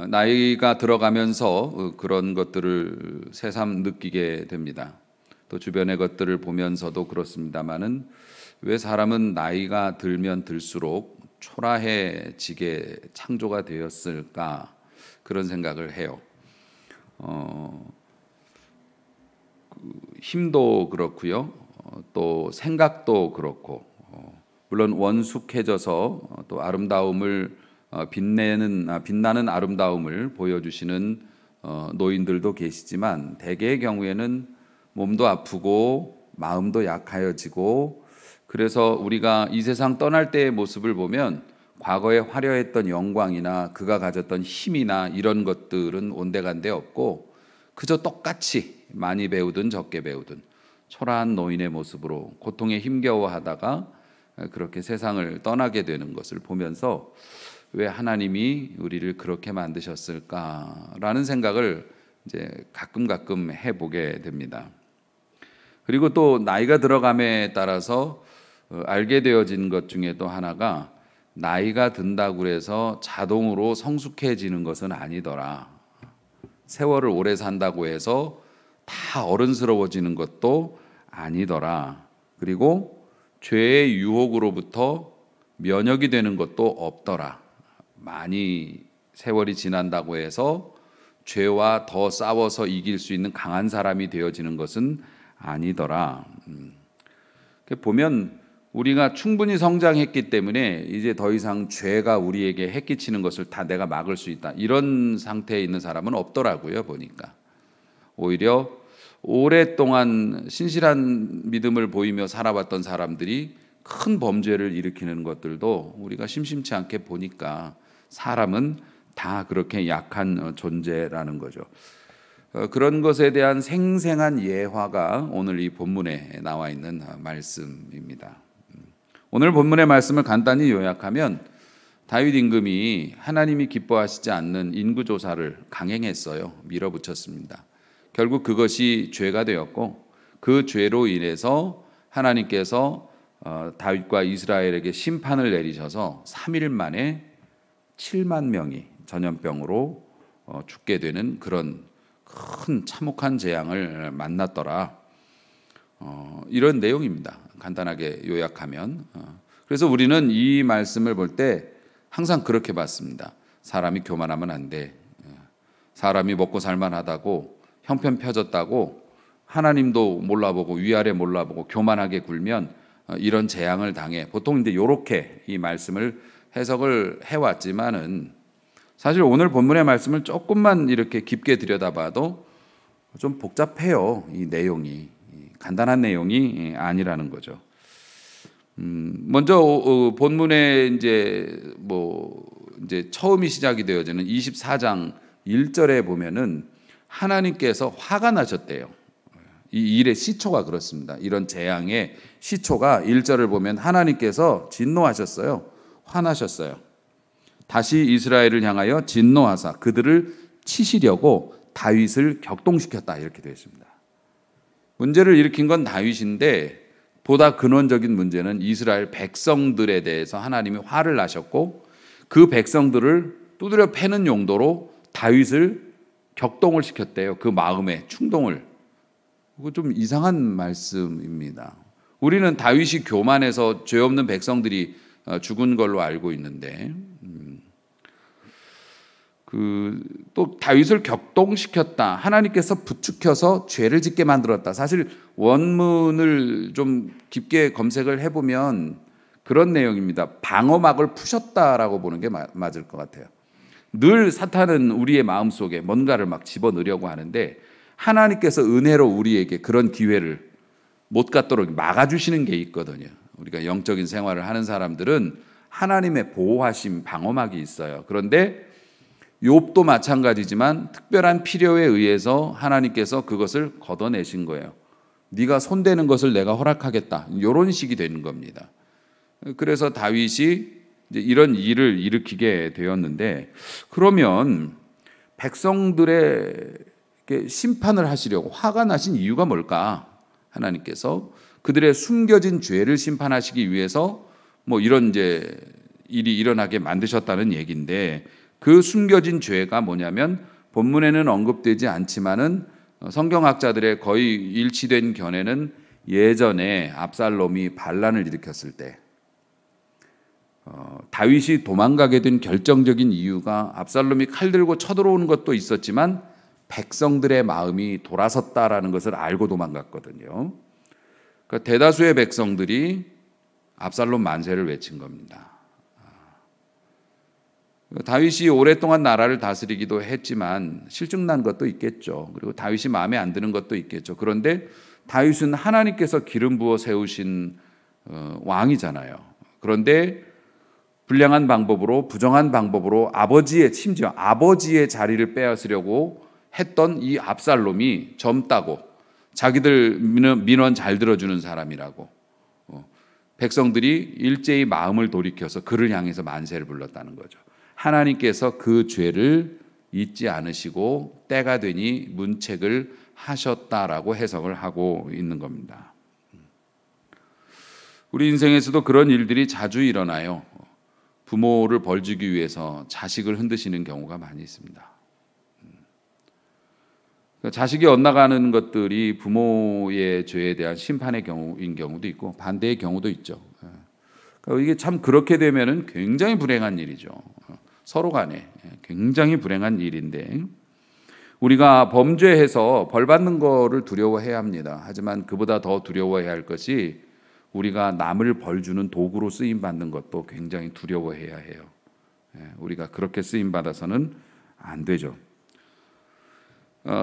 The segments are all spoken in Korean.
나이가 들어가면서 그런 것들을 새삼 느끼게 됩니다. 또 주변의 것들을 보면서도 그렇습니다만은 왜 사람은 나이가 들면 들수록 초라해지게 창조가 되었을까 그런 생각을 해요. 힘도 그렇고요. 또 생각도 그렇고 물론 원숙해져서 또 아름다움을 빛나는 아름다움을 보여주시는 노인들도 계시지만 대개의 경우에는 몸도 아프고 마음도 약하여지고 그래서 우리가 이 세상 떠날 때의 모습을 보면 과거에 화려했던 영광이나 그가 가졌던 힘이나 이런 것들은 온데간데 없고 그저 똑같이 많이 배우든 적게 배우든 초라한 노인의 모습으로 고통에 힘겨워하다가 그렇게 세상을 떠나게 되는 것을 보면서 왜 하나님이 우리를 그렇게 만드셨을까라는 생각을 이제 가끔 해보게 됩니다. 그리고 또 나이가 들어감에 따라서 알게 되어진 것 중에 또 하나가 나이가 든다고 해서 자동으로 성숙해지는 것은 아니더라. 세월을 오래 산다고 해서 다 어른스러워지는 것도 아니더라. 그리고 죄의 유혹으로부터 면역이 되는 것도 없더라. 많이 세월이 지난다고 해서 죄와 더 싸워서 이길 수 있는 강한 사람이 되어지는 것은 아니더라. 보면 우리가 충분히 성장했기 때문에 이제 더 이상 죄가 우리에게 해끼치는 것을 다 내가 막을 수 있다. 이런 상태에 있는 사람은 없더라고요, 보니까. 오히려 오랫동안 신실한 믿음을 보이며 살아왔던 사람들이 큰 범죄를 일으키는 것들도 우리가 심심치 않게 보니까 사람은 다 그렇게 약한 존재라는 거죠. 그런 것에 대한 생생한 예화가 오늘 이 본문에 나와 있는 말씀입니다. 오늘 본문의 말씀을 간단히 요약하면 다윗 임금이 하나님이 기뻐하시지 않는 인구조사를 강행했어요. 밀어붙였습니다. 결국 그것이 죄가 되었고 그 죄로 인해서 하나님께서 다윗과 이스라엘에게 심판을 내리셔서 3일 만에 7만 명이 전염병으로 죽게 되는 그런 큰 참혹한 재앙을 만났더라. 이런 내용입니다. 간단하게 요약하면. 그래서 우리는 이 말씀을 볼 때 항상 그렇게 봤습니다. 사람이 교만하면 안 돼. 사람이 먹고 살만하다고 형편 펴졌다고 하나님도 몰라보고 위아래 몰라보고 교만하게 굴면 이런 재앙을 당해. 보통 이제 이렇게 이 말씀을 해석을 해왔지만은 사실 오늘 본문의 말씀을 조금만 이렇게 깊게 들여다봐도 좀 복잡해요. 이 내용이 간단한 내용이 아니라는 거죠. 먼저 본문에 이제 처음이 시작이 되어지는 24장 1절에 보면은 하나님께서 화가 나셨대요. 이 일의 시초가 그렇습니다. 이런 재앙의 시초가 1절을 보면 하나님께서 진노하셨어요. 화나셨어요. 다시 이스라엘을 향하여 진노하사 그들을 치시려고 다윗을 격동시켰다 이렇게 되어 있습니다. 문제를 일으킨 건 다윗인데 보다 근원적인 문제는 이스라엘 백성들에 대해서 하나님이 화를 나셨고 그 백성들을 두드려 패는 용도로 다윗을 격동을 시켰대요. 그 마음의 충동을. 그거 좀 이상한 말씀입니다. 우리는 다윗이 교만해서 죄 없는 백성들이 죽은 걸로 알고 있는데 또 다윗을 격동시켰다. 하나님께서 부추겨서 죄를 짓게 만들었다. 사실 원문을 좀 깊게 검색을 해보면 그런 내용입니다. 방어막을 푸셨다라고 보는 게 맞을 것 같아요. 늘 사탄은 우리의 마음속에 뭔가를 막 집어넣으려고 하는데 하나님께서 은혜로 우리에게 그런 기회를 못 갖도록 막아주시는 게 있거든요. 우리가 영적인 생활을 하는 사람들은 하나님의 보호하심 방어막이 있어요. 그런데 욥도 마찬가지지만 특별한 필요에 의해서 하나님께서 그것을 걷어내신 거예요. 네가 손대는 것을 내가 허락하겠다. 이런 식이 되는 겁니다. 그래서 다윗이 이제 이런 일을 일으키게 되었는데 그러면 백성들에게 심판을 하시려고 화가 나신 이유가 뭘까? 하나님께서 그들의 숨겨진 죄를 심판하시기 위해서 이런 이제 일이 일어나게 만드셨다는 얘기인데 그 숨겨진 죄가 뭐냐면 본문에는 언급되지 않지만은 성경학자들의 거의 일치된 견해는 예전에 압살롬이 반란을 일으켰을 때 다윗이 도망가게 된 결정적인 이유가 압살롬이 칼 들고 쳐들어오는 것도 있었지만 백성들의 마음이 돌아섰다라는 것을 알고 도망갔거든요. 그러니까 대다수의 백성들이 압살롬 만세를 외친 겁니다. 다윗이 오랫동안 나라를 다스리기도 했지만 실증난 것도 있겠죠. 그리고 다윗이 마음에 안 드는 것도 있겠죠. 그런데 다윗은 하나님께서 기름 부어 세우신 왕이잖아요. 그런데 불량한 방법으로, 부정한 방법으로 심지어 아버지의 자리를 빼앗으려고 했던 이 압살롬이 젊다고, 자기들 민원 잘 들어주는 사람이라고, 백성들이 일제히 마음을 돌이켜서 그를 향해서 만세를 불렀다는 거죠. 하나님께서 그 죄를 잊지 않으시고 때가 되니 문책을 하셨다라고 해석을 하고 있는 겁니다. 우리 인생에서도 그런 일들이 자주 일어나요. 부모를 벌주기 위해서 자식을 흔드시는 경우가 많이 있습니다. 자식이 엇나가는 것들이 부모의 죄에 대한 심판의 경우인 경우도 있고 반대의 경우도 있죠. 그러니까 이게 참 그렇게 되면은 굉장히 불행한 일이죠. 서로 간에 굉장히 불행한 일인데 우리가 범죄해서 벌 받는 거를 두려워해야 합니다. 하지만 그보다 더 두려워해야 할 것이 우리가 남을 벌 주는 도구로 쓰임 받는 것도 굉장히 두려워해야 해요. 우리가 그렇게 쓰임 받아서는 안 되죠.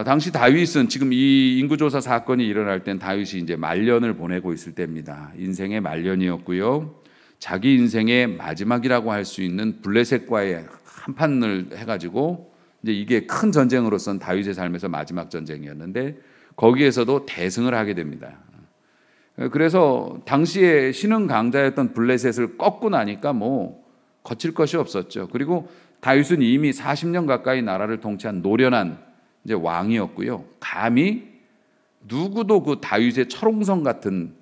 당시 다윗은 지금 이 인구조사 사건이 일어날 땐 다윗이 이제 말년을 보내고 있을 때입니다. 인생의 말년이었고요. 자기 인생의 마지막이라고 할 수 있는 블레셋과의 한판을 해가지고 이제 이게 큰 전쟁으로서는 다윗의 삶에서 마지막 전쟁이었는데 거기에서도 대승을 하게 됩니다. 그래서 당시에 신흥 강자였던 블레셋을 꺾고 나니까 뭐 거칠 것이 없었죠. 그리고 다윗은 이미 40년 가까이 나라를 통치한 노련한 이제 왕이었고요. 감히 누구도 그 다윗의 철옹성 같은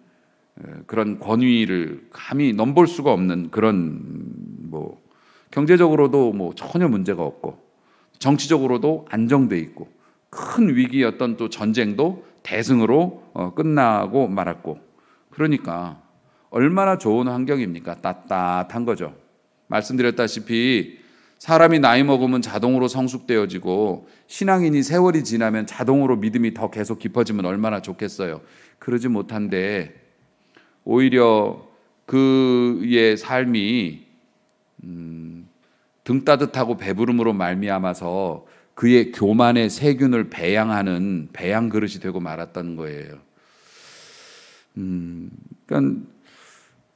그런 권위를 감히 넘볼 수가 없는 그런 뭐 경제적으로도 뭐 전혀 문제가 없고 정치적으로도 안정돼 있고 큰 위기였던 또 전쟁도 대승으로 끝나고 말았고 그러니까 얼마나 좋은 환경입니까? 따뜻한 거죠. 말씀드렸다시피 사람이 나이 먹으면 자동으로 성숙되어지고 신앙인이 세월이 지나면 자동으로 믿음이 더 계속 깊어지면 얼마나 좋겠어요. 그러지 못한데 오히려 그의 삶이 등 따뜻하고 배부름으로 말미암아서 그의 교만의 세균을 배양하는 배양 그릇이 되고 말았던 거예요. 그러니까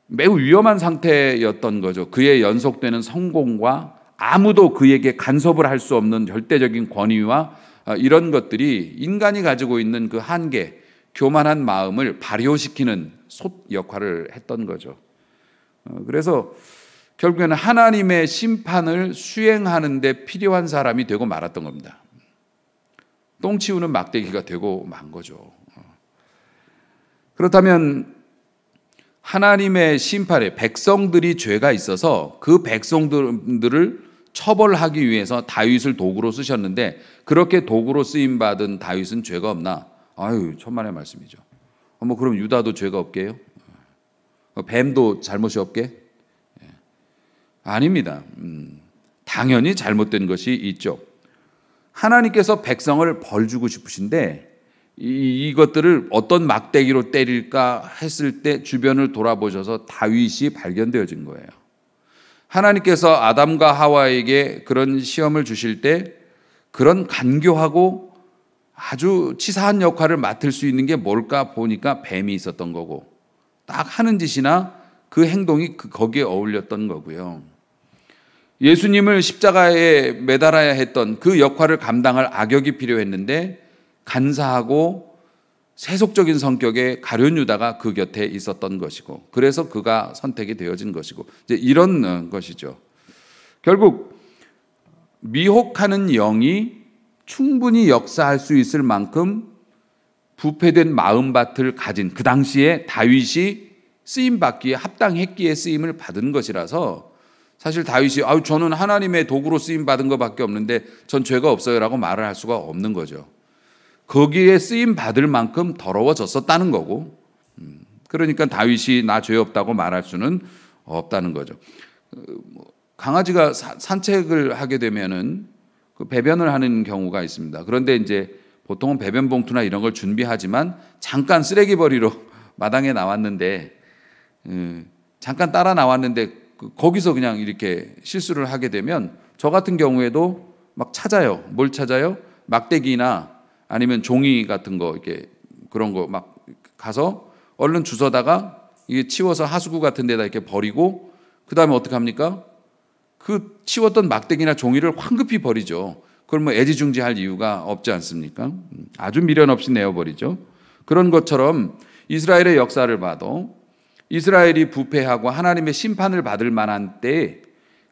매우 위험한 상태였던 거죠. 그의 연속되는 성공과 아무도 그에게 간섭을 할 수 없는 절대적인 권위와 이런 것들이 인간이 가지고 있는 그 한계, 교만한 마음을 발효시키는 솥 역할을 했던 거죠. 그래서 결국에는 하나님의 심판을 수행하는 데 필요한 사람이 되고 말았던 겁니다. 똥 치우는 막대기가 되고 만 거죠. 그렇다면 하나님의 심판에 백성들이 죄가 있어서 그 백성들을 처벌하기 위해서 다윗을 도구로 쓰셨는데 그렇게 도구로 쓰임 받은 다윗은 죄가 없나? 아유, 천만의 말씀이죠. 뭐 그럼 유다도 죄가 없게요? 뱀도 잘못이 없게? 아닙니다. 당연히 잘못된 것이 있죠. 하나님께서 백성을 벌주고 싶으신데 이것들을 어떤 막대기로 때릴까 했을 때 주변을 돌아보셔서 다윗이 발견되어진 거예요. 하나님께서 아담과 하와에게 그런 시험을 주실 때 그런 간교하고 아주 치사한 역할을 맡을 수 있는 게 뭘까 보니까 뱀이 있었던 거고 딱 하는 짓이나 그 행동이 거기에 어울렸던 거고요. 예수님을 십자가에 매달아야 했던 그 역할을 감당할 악역이 필요했는데 간사하고 세속적인 성격의 가룟 유다가 그 곁에 있었던 것이고 그래서 그가 선택이 되어진 것이고 이제 이런 것이죠. 결국 미혹하는 영이 충분히 역사할 수 있을 만큼 부패된 마음밭을 가진 그 당시에 다윗이 쓰임받기에 합당했기에 쓰임을 받은 것이라서 사실 다윗이 저는 하나님의 도구로 쓰임 받은 것밖에 없는데 전 죄가 없어요라고 말을 할 수가 없는 거죠. 거기에 쓰임 받을 만큼 더러워졌었다는 거고, 그러니까 다윗이 나 죄 없다고 말할 수는 없다는 거죠. 강아지가 산책을 하게 되면은 그 배변을 하는 경우가 있습니다. 그런데 이제 보통은 배변 봉투나 이런 걸 준비하지만 잠깐 쓰레기 버리러 마당에 나왔는데 잠깐 따라 나왔는데 거기서 그냥 이렇게 실수를 하게 되면 저 같은 경우에도 막 찾아요. 뭘 찾아요? 막대기나 아니면 종이 같은 거 이렇게 그런 거 막 가서 얼른 주워다가 이게 치워서 하수구 같은 데다 이렇게 버리고 그다음에 어떻게 합니까? 그 치웠던 막대기나 종이를 황급히 버리죠. 그걸 뭐 애지중지할 이유가 없지 않습니까? 아주 미련 없이 내어버리죠. 그런 것처럼 이스라엘의 역사를 봐도 이스라엘이 부패하고 하나님의 심판을 받을 만한 때에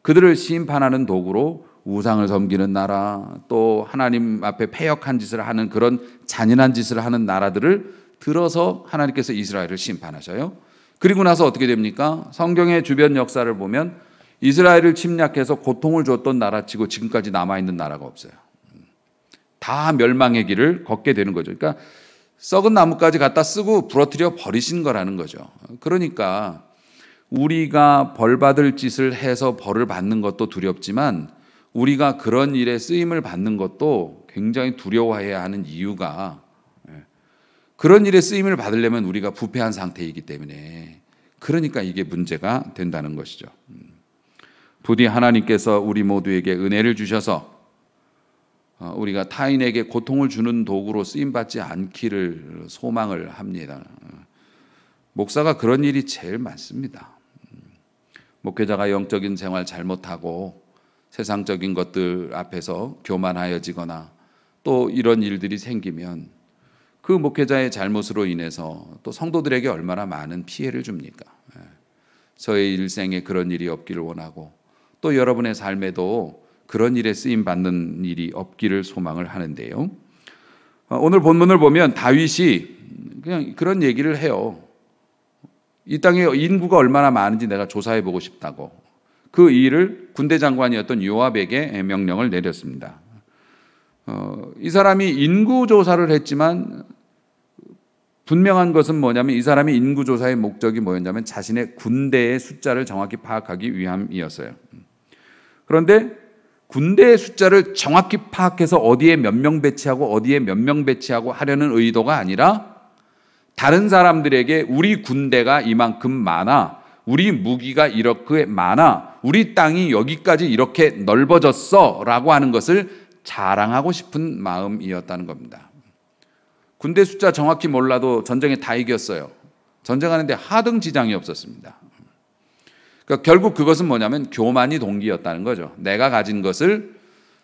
그들을 심판하는 도구로 우상을 섬기는 나라, 또 하나님 앞에 패역한 짓을 하는 그런 잔인한 짓을 하는 나라들을 들어서 하나님께서 이스라엘을 심판하셔요. 그리고 나서 어떻게 됩니까? 성경의 주변 역사를 보면 이스라엘을 침략해서 고통을 줬던 나라치고 지금까지 남아있는 나라가 없어요. 다 멸망의 길을 걷게 되는 거죠. 그러니까 썩은 나무까지 갖다 쓰고 부러뜨려 버리신 거라는 거죠. 그러니까 우리가 벌 받을 짓을 해서 벌을 받는 것도 두렵지만 우리가 그런 일에 쓰임을 받는 것도 굉장히 두려워해야 하는 이유가 그런 일에 쓰임을 받으려면 우리가 부패한 상태이기 때문에 그러니까 이게 문제가 된다는 것이죠. 부디 하나님께서 우리 모두에게 은혜를 주셔서 우리가 타인에게 고통을 주는 도구로 쓰임받지 않기를 소망을 합니다. 목사가 그런 일이 제일 많습니다. 목회자가 영적인 생활 잘못하고 세상적인 것들 앞에서 교만하여지거나 또 이런 일들이 생기면 그 목회자의 잘못으로 인해서 또 성도들에게 얼마나 많은 피해를 줍니까? 저의 일생에 그런 일이 없기를 원하고 또 여러분의 삶에도 그런 일에 쓰임 받는 일이 없기를 소망을 하는데요. 오늘 본문을 보면 다윗이 그냥 그런 얘기를 해요. 이 땅에 인구가 얼마나 많은지 내가 조사해 보고 싶다고. 그 일을 군대 장관이었던 요압에게 명령을 내렸습니다. 이 사람이 인구 조사를 했지만 분명한 것은 뭐냐면 이 사람이 인구 조사의 목적이 뭐였냐면 자신의 군대의 숫자를 정확히 파악하기 위함이었어요. 그런데 군대의 숫자를 정확히 파악해서 어디에 몇 명 배치하고 어디에 몇 명 배치하고 하려는 의도가 아니라 다른 사람들에게 우리 군대가 이만큼 많아, 우리 무기가 이렇게 많아, 우리 땅이 여기까지 이렇게 넓어졌어 라고 하는 것을 자랑하고 싶은 마음이었다는 겁니다. 군대 숫자 정확히 몰라도 전쟁에 다 이겼어요. 전쟁하는데 하등 지장이 없었습니다. 그러니까 결국 그것은 뭐냐면 교만이 동기였다는 거죠. 내가 가진 것을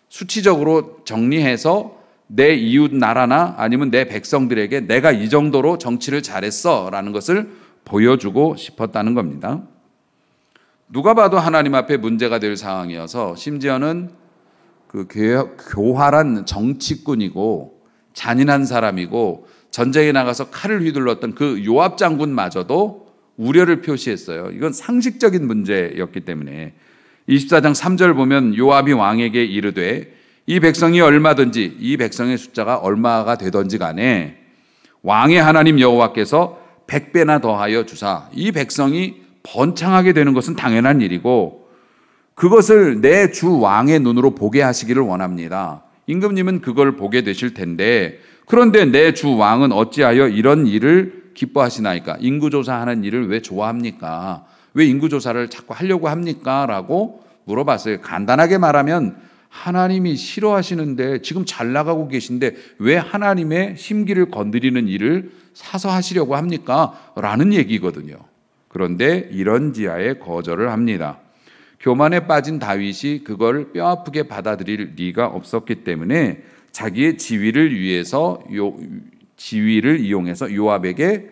수치적으로 정리해서 내 이웃 나라나 아니면 내 백성들에게 내가 이 정도로 정치를 잘했어 라는 것을 보여주고 싶었다는 겁니다. 누가 봐도 하나님 앞에 문제가 될 상황이어서 심지어는 그 교활한 정치꾼이고 잔인한 사람이고 전쟁에 나가서 칼을 휘둘렀던 그 요압 장군마저도 우려를 표시했어요. 이건 상식적인 문제였기 때문에 24장 3절 보면 요압이 왕에게 이르되 이 백성이 얼마든지 이 백성의 숫자가 얼마가 되든지 간에 왕의 하나님 여호와께서 100배나 더하여 주사 이 백성이 번창하게 되는 것은 당연한 일이고 그것을 내 주 왕의 눈으로 보게 하시기를 원합니다. 임금님은 그걸 보게 되실 텐데 그런데 내 주 왕은 어찌하여 이런 일을 기뻐하시나이까? 인구조사하는 일을 왜 좋아합니까? 왜 인구조사를 자꾸 하려고 합니까? 라고 물어봤어요. 간단하게 말하면 하나님이 싫어하시는데 지금 잘 나가고 계신데 왜 하나님의 심기를 건드리는 일을 사서 하시려고 합니까? 라는 얘기거든요. 그런데 이런 지하에 거절을 합니다. 교만에 빠진 다윗이 그걸 뼈아프게 받아들일 리가 없었기 때문에 자기의 지위를 위해서 지위를 이용해서 요압에게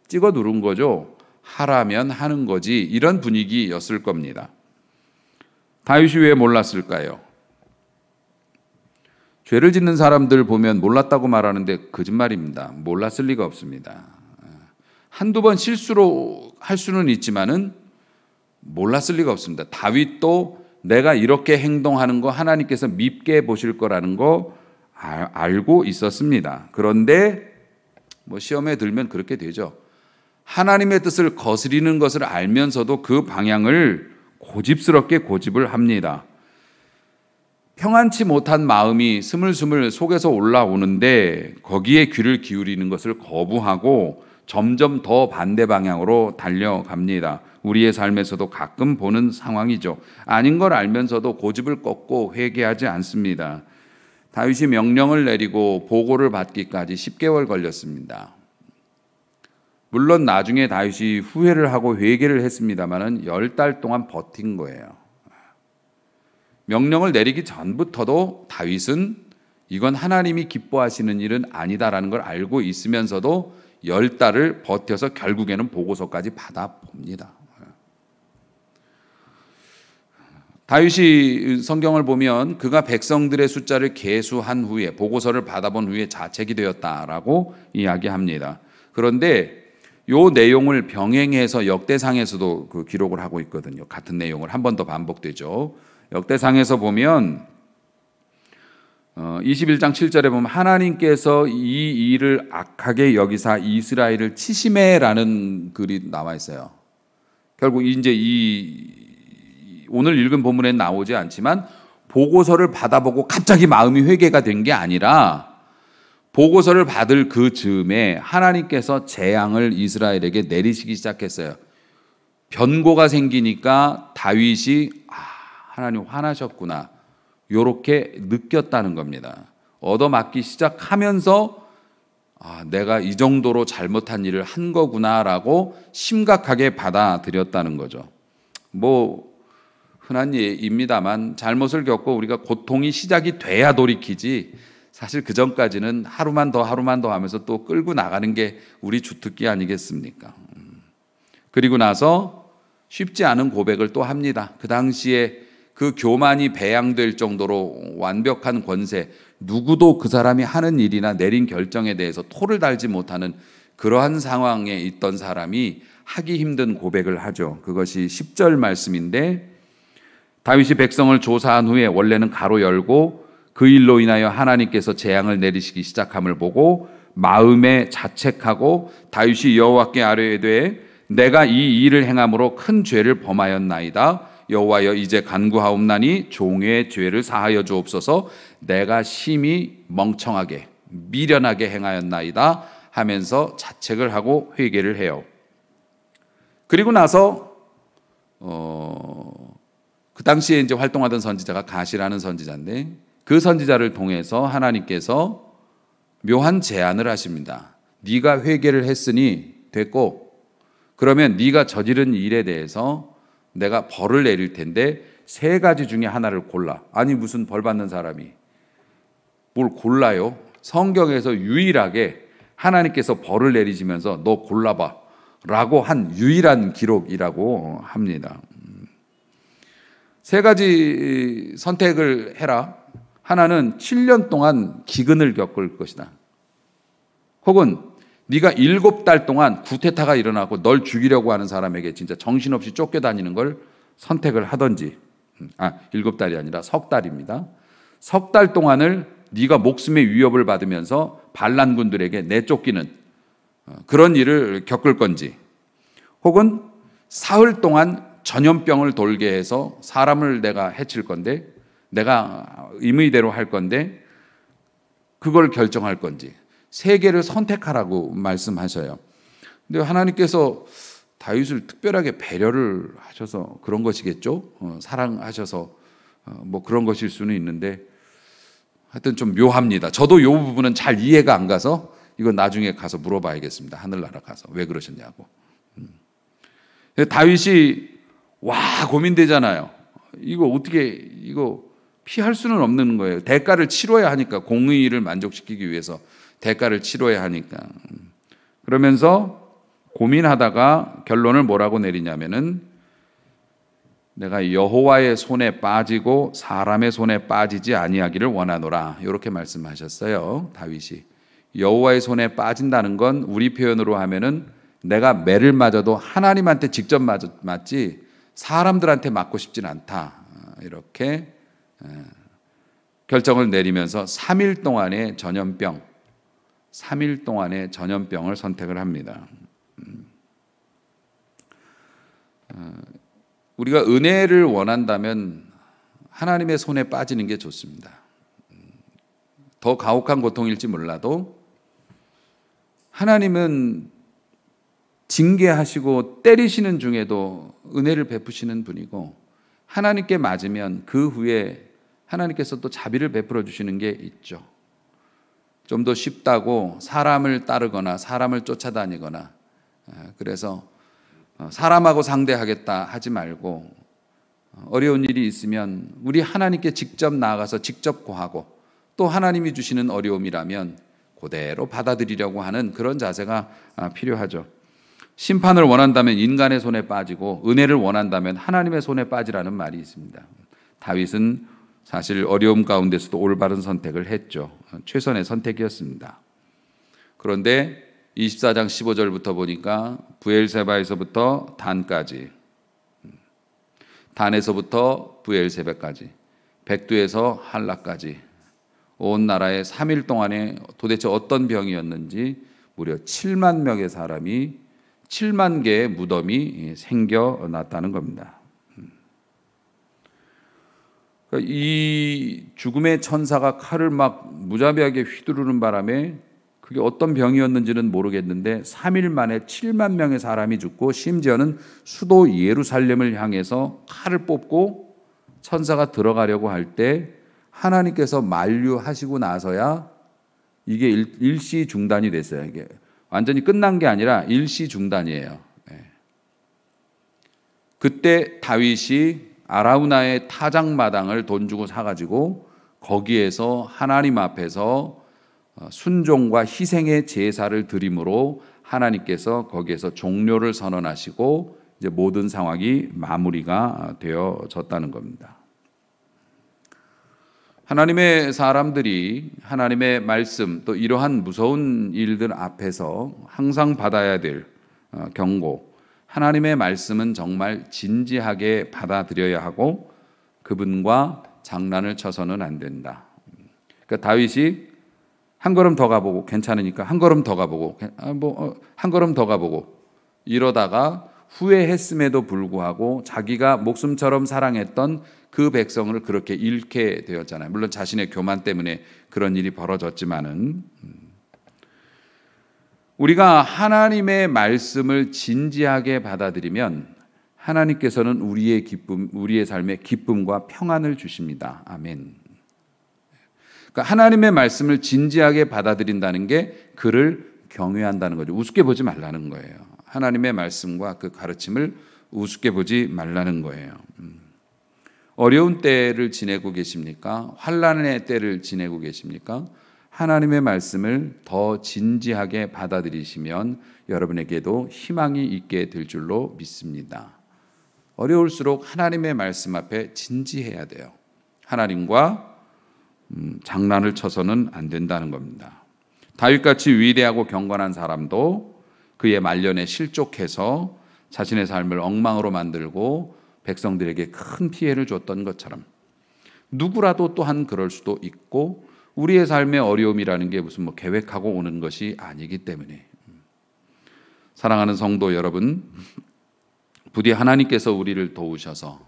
찍어 누른 거죠. 하라면 하는 거지. 이런 분위기였을 겁니다. 다윗이 왜 몰랐을까요? 죄를 짓는 사람들 보면 몰랐다고 말하는데 거짓말입니다. 몰랐을 리가 없습니다. 한두 번 실수로 할 수는 있지만은 몰랐을 리가 없습니다. 다윗도 내가 이렇게 행동하는 거 하나님께서 밉게 보실 거라는 거 알고 있었습니다. 그런데 뭐 시험에 들면 그렇게 되죠. 하나님의 뜻을 거스리는 것을 알면서도 그 방향을 고집스럽게 고집을 합니다. 평안치 못한 마음이 스물스물 속에서 올라오는데 거기에 귀를 기울이는 것을 거부하고 점점 더 반대 방향으로 달려갑니다. 우리의 삶에서도 가끔 보는 상황이죠. 아닌 걸 알면서도 고집을 꺾고 회개하지 않습니다. 다윗이 명령을 내리고 보고를 받기까지 10개월 걸렸습니다. 물론 나중에 다윗이 후회를 하고 회개를 했습니다마는 10달 동안 버틴 거예요. 명령을 내리기 전부터도 다윗은 이건 하나님이 기뻐하시는 일은 아니다라는 걸 알고 있으면서도 10달을 버텨서 결국에는 보고서까지 받아봅니다. 다윗이 성경을 보면 그가 백성들의 숫자를 계수한 후에 보고서를 받아본 후에 자책이 되었다라고 이야기합니다. 그런데 이 내용을 병행해서 역대상에서도 그 기록을 하고 있거든요. 같은 내용을 한 번 더 반복되죠. 역대상에서 보면 21장 7절에 보면 하나님께서 이 일을 악하게 여기사 이스라엘을 치시매라는 글이 나와 있어요. 결국 이제 오늘 읽은 본문에 나오지 않지만 보고서를 받아보고 갑자기 마음이 회개가 된 게 아니라 보고서를 받을 그 즈음에 하나님께서 재앙을 이스라엘에게 내리시기 시작했어요. 변고가 생기니까 다윗이 하나님 화나셨구나 이렇게 느꼈다는 겁니다. 얻어맞기 시작하면서 내가 이 정도로 잘못한 일을 한 거구나라고 심각하게 받아들였다는 거죠. 뭐 흔한 예입니다만 잘못을 겪고 우리가 고통이 시작이 돼야 돌이키지 사실 그 전까지는 하루만 더 하면서 또 끌고 나가는 게 우리 주특기 아니겠습니까? 그리고 나서 쉽지 않은 고백을 또 합니다. 그 당시에 그 교만이 배양될 정도로 완벽한 권세, 누구도 그 사람이 하는 일이나 내린 결정에 대해서 토를 달지 못하는 그러한 상황에 있던 사람이 하기 힘든 고백을 하죠. 그것이 10절 말씀인데 다윗이 백성을 조사한 후에 원래는 가로 열고 그 일로 인하여 하나님께서 재앙을 내리시기 시작함을 보고 마음에 자책하고 다윗이 여호와께 아뢰되 내가 이 일을 행함으로 큰 죄를 범하였나이다. 여호와여 이제 간구하옵나니 종의 죄를 사하여 주옵소서. 내가 심히 멍청하게 미련하게 행하였나이다 하면서 자책을 하고 회개를 해요. 그리고 나서 그 당시에 이제 활동하던 선지자가 가시라는 선지자인데 그 선지자를 통해서 하나님께서 묘한 제안을 하십니다. 네가 회개를 했으니 됐고 그러면 네가 저지른 일에 대해서 내가 벌을 내릴 텐데 3가지 중에 하나를 골라. 아니 무슨 벌 받는 사람이 뭘 골라요? 성경에서 유일하게 하나님께서 벌을 내리시면서 너 골라봐 라고 한 유일한 기록이라고 합니다. 3가지 선택을 해라. 하나는 7년 동안 기근을 겪을 것이다. 혹은 네가 7달 동안 구테타가 일어나고 널 죽이려고 하는 사람에게 진짜 정신없이 쫓겨다니는 걸 선택을 하든지 7달이 아니라 석 달입니다. 석 달 동안을 네가 목숨의 위협을 받으면서 반란군들에게 내쫓기는 그런 일을 겪을 건지 혹은 사흘 동안 전염병을 돌게 해서 사람을 내가 해칠 건데 내가 임의대로 할 건데 그걸 결정할 건지 3개를 선택하라고 말씀하셔요. 근데 하나님께서 다윗을 특별하게 배려를 하셔서 그런 것이겠죠. 사랑하셔서 뭐 그런 것일 수는 있는데 하여튼 좀 묘합니다. 저도 이 부분은 잘 이해가 안 가서 이건 나중에 가서 물어봐야겠습니다. 하늘나라 가서 왜 그러셨냐고. 다윗이 고민되잖아요. 이거 피할 수는 없는 거예요. 대가를 치러야 하니까 공의를 만족시키기 위해서 대가를 치러야 하니까. 그러면서 고민하다가 결론을 뭐라고 내리냐면은 내가 여호와의 손에 빠지고 사람의 손에 빠지지 아니하기를 원하노라 이렇게 말씀하셨어요. 다윗이 여호와의 손에 빠진다는 건 우리 표현으로 하면은 내가 매를 맞아도 하나님한테 직접 맞지 사람들한테 맡고 싶진 않다. 이렇게 결정을 내리면서 3일 동안의 전염병을 선택을 합니다. 우리가 은혜를 원한다면 하나님의 손에 빠지는 게 좋습니다. 더 가혹한 고통일지 몰라도 하나님은 징계하시고 때리시는 중에도 은혜를 베푸시는 분이고, 하나님께 맞으면 그 후에 하나님께서 또 자비를 베풀어 주시는 게 있죠. 좀 더 쉽다고 사람을 따르거나 사람을 쫓아다니거나, 그래서 사람하고 상대하겠다 하지 말고, 어려운 일이 있으면 우리 하나님께 직접 나아가서 직접 고하고, 또 하나님이 주시는 어려움이라면 그대로 받아들이려고 하는 그런 자세가 필요하죠. 심판을 원한다면 인간의 손에 빠지고, 은혜를 원한다면 하나님의 손에 빠지라는 말이 있습니다. 다윗은 사실 어려움 가운데서도 올바른 선택을 했죠. 최선의 선택이었습니다. 그런데 24장 15절부터 보니까 브엘세바에서부터 단까지, 단에서부터 브엘세바까지, 백두에서 할라까지 온 나라에 3일 동안에 도대체 어떤 병이었는지 무려 7만 명의 사람이, 7만 개의 무덤이 생겨났다는 겁니다. 이 죽음의 천사가 칼을 막 무자비하게 휘두르는 바람에 그게 어떤 병이었는지는 모르겠는데 3일 만에 7만 명의 사람이 죽고, 심지어는 수도 예루살렘을 향해서 칼을 뽑고 천사가 들어가려고 할 때 하나님께서 만류하시고 나서야 이게 일시 중단이 됐어요. 이게 완전히 끝난 게 아니라 일시 중단이에요. 그때 다윗이 아라우나의 타작마당을 돈 주고 사가지고 거기에서 하나님 앞에서 순종과 희생의 제사를 드림으로 하나님께서 거기에서 종료를 선언하시고 이제 모든 상황이 마무리가 되어졌다는 겁니다. 하나님의 사람들이 하나님의 말씀, 또 이러한 무서운 일들 앞에서 항상 받아야 될 경고, 하나님의 말씀은 정말 진지하게 받아들여야 하고 그분과 장난을 쳐서는 안 된다. 그러니까 다윗이 한 걸음 더 가보고 괜찮으니까 한 걸음 더 가보고 한 걸음 더 가보고 이러다가 후회했음에도 불구하고 자기가 목숨처럼 사랑했던 그 백성을 그렇게 잃게 되었잖아요. 물론 자신의 교만 때문에 그런 일이 벌어졌지만은, 우리가 하나님의 말씀을 진지하게 받아들이면 하나님께서는 우리의 삶에 기쁨과 평안을 주십니다. 아멘. 그러니까 하나님의 말씀을 진지하게 받아들인다는 게 그를 경외한다는 거죠. 우습게 보지 말라는 거예요. 하나님의 말씀과 그 가르침을 우습게 보지 말라는 거예요. 어려운 때를 지내고 계십니까? 환난의 때를 지내고 계십니까? 하나님의 말씀을 더 진지하게 받아들이시면 여러분에게도 희망이 있게 될 줄로 믿습니다. 어려울수록 하나님의 말씀 앞에 진지해야 돼요. 하나님과 장난을 쳐서는 안 된다는 겁니다. 다윗같이 위대하고 경건한 사람도 그의 말년에 실족해서 자신의 삶을 엉망으로 만들고 백성들에게 큰 피해를 줬던 것처럼 누구라도 또한 그럴 수도 있고, 우리의 삶의 어려움이라는 게 무슨 계획하고 오는 것이 아니기 때문에, 사랑하는 성도 여러분, 부디 하나님께서 우리를 도우셔서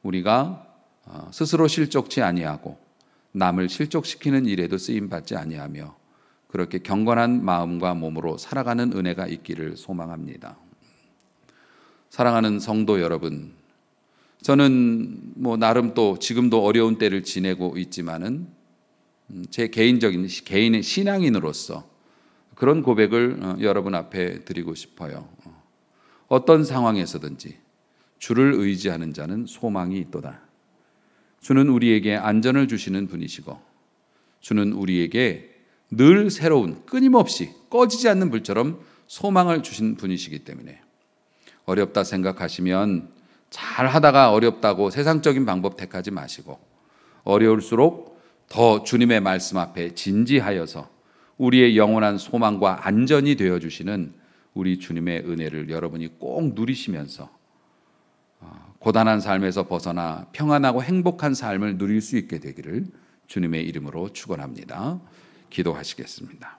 우리가 스스로 실족치 아니하고 남을 실족시키는 일에도 쓰임받지 아니하며 그렇게 경건한 마음과 몸으로 살아가는 은혜가 있기를 소망합니다. 사랑하는 성도 여러분, 저는 나름 또 지금도 어려운 때를 지내고 있지만은 제 개인의 신앙인으로서 그런 고백을 여러분 앞에 드리고 싶어요. 어떤 상황에서든지 주를 의지하는 자는 소망이 있도다. 주는 우리에게 안전을 주시는 분이시고, 주는 우리에게 늘 새로운, 끊임없이 꺼지지 않는 불처럼 소망을 주신 분이시기 때문에 어렵다 생각하시면 잘 하다가 어렵다고 세상적인 방법 택하지 마시고, 어려울수록 더 주님의 말씀 앞에 진지하여서 우리의 영원한 소망과 안전이 되어주시는 우리 주님의 은혜를 여러분이 꼭 누리시면서 고단한 삶에서 벗어나 평안하고 행복한 삶을 누릴 수 있게 되기를 주님의 이름으로 축원합니다. 기도하시겠습니다.